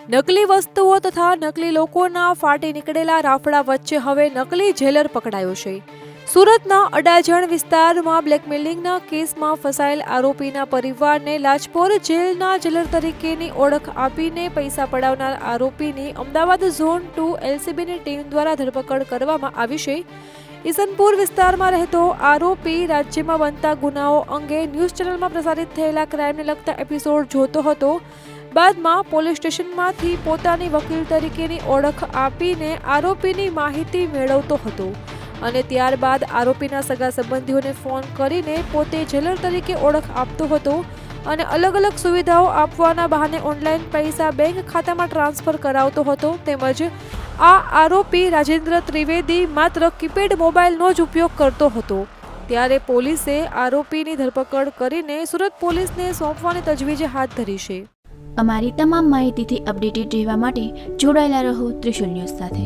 નકલી વસ્તુઓ તથા નકલી લોકોના ફાટી નીકળેલા રાફડા વચ્ચે હવે નકલી જેલર પકડાયો છે. સુરતના અડાજણ વિસ્તારમાં બ્લેકમેલિંગના કેસમાં ફસાયેલ આરોપીના પરિવારને લાજપોર જેલના જેલર તરીકેની ઓળખ આપીને પૈસા પડાવનાર આરોપીની અમદાવાદ ઝોન 2 એલસીબીની ટીમ દ્વારા ધરપકડ કરવામાં આવી છે. ઈસનપુર વિસ્તારમાં રહેતો આરોપી રાજ્યમાં બનતા ગુનાઓ અંગે ન્યૂઝ ચેનલમાં પ્રસારિત થયેલા ક્રાઇમને લગતા એપિસોડ જોતો હતો. બાદમાં પોલીસ સ્ટેશનમાંથી પોતાની વકીલ તરીકેની ઓળખ આપીને આરોપીની માહિતી મેળવતો હતો અને ત્યારબાદ આરોપીના સગા સંબંધીઓને ફોન કરીને પોતે જેલર તરીકે ઓળખ આપતો હતો અને અલગ અલગ સુવિધાઓ આપવાના બહાને ઓનલાઈન પૈસા બેંક ખાતામાં ટ્રાન્સફર કરાવતો હતો. તેમજ આ આરોપી રાજેન્દ્ર ત્રિવેદી માત્ર કીપેડ મોબાઈલનો જ ઉપયોગ કરતો હતો. ત્યારે પોલીસે આરોપીની ધરપકડ કરીને સુરત પોલીસને સોંપવાની તજવીજ હાથ ધરી છે. અમારી તમામ માહિતીથી અપડેટેડ રહેવા માટે જોડાયેલા રહો ત્રિશુલ ન્યૂઝ સાથે.